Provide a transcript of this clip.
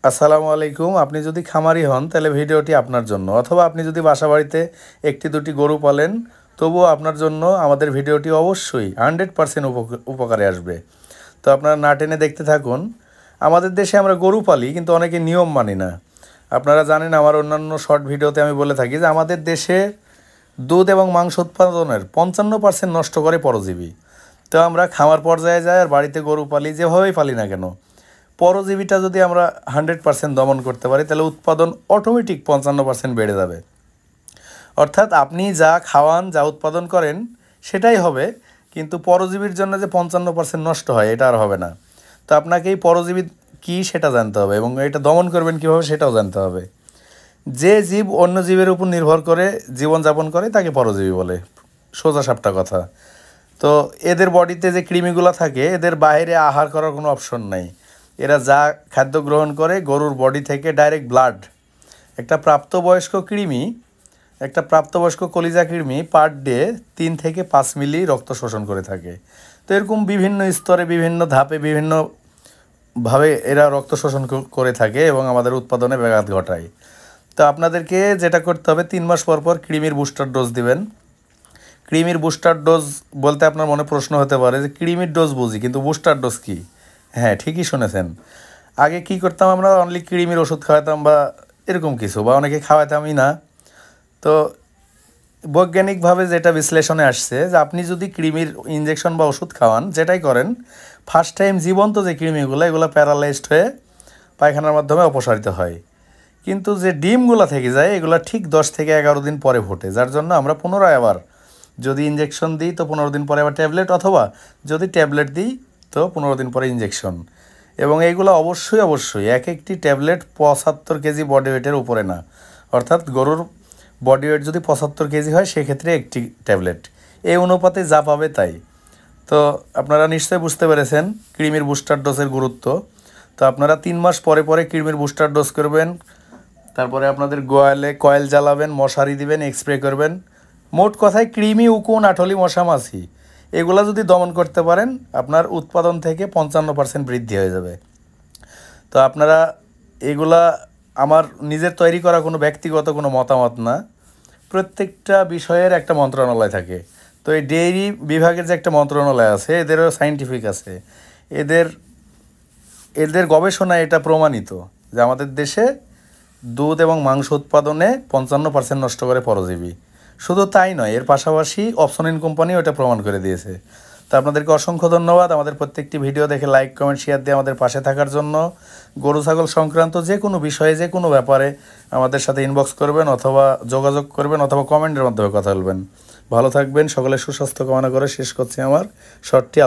আসসালামু আলাইকুম। আপনি যদি খামারি হন তাহলে ভিডিওটি আপনার জন্য, অথবা আপনি যদি বাসাবাড়িতে একটি দুটি গরু পালেন তবুও আপনার জন্য আমাদের ভিডিওটি অবশ্যই 100% উপকারে আসবে। তো আপনারা না টেনে দেখতে থাকুন। আমাদের দেশে আমরা গরু পালি কিন্তু অনেকে নিয়ম মানি না। আপনারা জানেন, আমার অন্যান্য শর্ট ভিডিওতে আমি বলে থাকি যে আমাদের দেশে দুধ এবং মাংস উৎপাদনের 55% নষ্ট করে পরজীবী। তো আমরা খামার পর্যায়ে যাই আর বাড়িতে গরু পালি, যেভাবেই পালি না কেন, পরজীবীটা যদি আমরা 100% দমন করতে পারি তাহলে উৎপাদন অটোমেটিক 55% বেড়ে যাবে। অর্থাৎ আপনি যা খাওয়ান, যা উৎপাদন করেন সেটাই হবে, কিন্তু পরজীবীর জন্য যে 55% নষ্ট হয় এটা আর হবে না। তো আপনাকে এই পরজীবী কী সেটা জানতে হবে এবং এটা দমন করবেন কীভাবে সেটাও জানতে হবে। যে জীব অন্য জীবের উপর নির্ভর করে জীবনযাপন করে তাকে পরজীবী বলে, সোজা সাপটা কথা। তো এদের বডিতে যে কৃমিগুলো থাকে এদের বাইরে আহার করার কোনো অপশন নাই। এরা যা খাদ্য গ্রহণ করে গরুর বডি থেকে ডাইরেক্ট ব্লাড, একটা প্রাপ্তবয়স্ক কলিজা কৃমি পার ডে 3 থেকে 5 মিলি রক্ত শোষণ করে থাকে। তো এরকম বিভিন্ন স্তরে, বিভিন্ন ধাপে, বিভিন্নভাবে এরা রক্ত শোষণ করে থাকে এবং আমাদের উৎপাদনে ব্যাঘাত ঘটায়। তো আপনাদেরকে যেটা করতে হবে, 3 মাস পর পর কৃমির বুস্টার ডোজ দিবেন। কৃমির বুস্টার ডোজ বলতে আপনার মনে প্রশ্ন হতে পারে যে কৃমির ডোজ বুঝি, কিন্তু বুস্টার ডোজ কী? হ্যাঁ, ঠিকই শুনেছেন। আগে কি করতাম, আমরা অনলি কৃমির ওষুধ খাওয়াতাম বা এরকম কিছু, বা অনেকে খাওয়াতামই না। তো বৈজ্ঞানিকভাবে যেটা বিশ্লেষণে আসছে যে আপনি যদি কৃমির ইঞ্জেকশন বা ওষুধ খাওয়ান, যেটাই করেন, ফার্স্ট টাইম জীবন্ত যে কৃমিগুলো এগুলো প্যারালাইজড হয়ে পায়খানার মাধ্যমে অপসারিত হয়, কিন্তু যে ডিমগুলো থেকে যায় এগুলো ঠিক 10 থেকে 11 দিন পরে ফোটে, যার জন্য আমরা পুনরায় আবার যদি ইঞ্জেকশন দিই তো 15 দিন পরে আবার ট্যাবলেট, অথবা যদি ট্যাবলেট দিই তো 15 দিন পরে ইঞ্জেকশন। এবং এইগুলো অবশ্যই একটি ট্যাবলেট 75 কেজি বডি ওয়েটের উপরে না। অর্থাৎ গরুর বডি ওয়েট যদি 75 কেজি হয় সেক্ষেত্রে একটি ট্যাবলেট, এই অনুপাতে যা পাবে তাই। তো আপনারা নিশ্চয়ই বুঝতে পেরেছেন কৃমির বুস্টার ডোজের গুরুত্ব। তো আপনারা 3 মাস পরে পরে কৃমির বুস্টার ডোজ করবেন। তারপরে আপনাদের গোয়ালে কয়েল জ্বালাবেন, মশারি দিবেন, স্প্রে করবেন। মোট কথায় কৃমি, উকুন, আঠলি, মশা, মাছি এগুলা যদি দমন করতে পারেন আপনার উৎপাদন থেকে 55% বৃদ্ধি হয়ে যাবে। তো আপনারা এগুলা আমার নিজের তৈরি করা কোনো ব্যক্তিগত কোনো মতামত না, প্রত্যেকটা বিষয়ের একটা মন্ত্রণালয় থাকে। তো এই ডেইরি বিভাগের যে একটা মন্ত্রণালয় আছে এদেরও সায়েন্টিফিক আছে, এদের গবেষণায় এটা প্রমাণিত যে আমাদের দেশে দুধ এবং মাংস উৎপাদনে 55% নষ্ট করে পরজীবী। শুধু তাই নয়, এর পাশাপাশি অপসনিন কোম্পানিও এটা প্রমাণ করে দিয়েছে। তো আপনাদেরকে অসংখ্য ধন্যবাদ আমাদের প্রত্যেকটি ভিডিও দেখে লাইক, কমেন্ট, শেয়ার দিয়ে আমাদের পাশে থাকার জন্য। গরু ছাগল সংক্রান্ত যে কোনো বিষয়ে, যে কোনো ব্যাপারে আমাদের সাথে ইনবক্স করবেন, অথবা যোগাযোগ করবেন, অথবা কমেন্টের মাধ্যমে কথা বলবেন। ভালো থাকবেন, সকলের সুস্বাস্থ্য কামনা করে শেষ করছি আমার শর্টটি।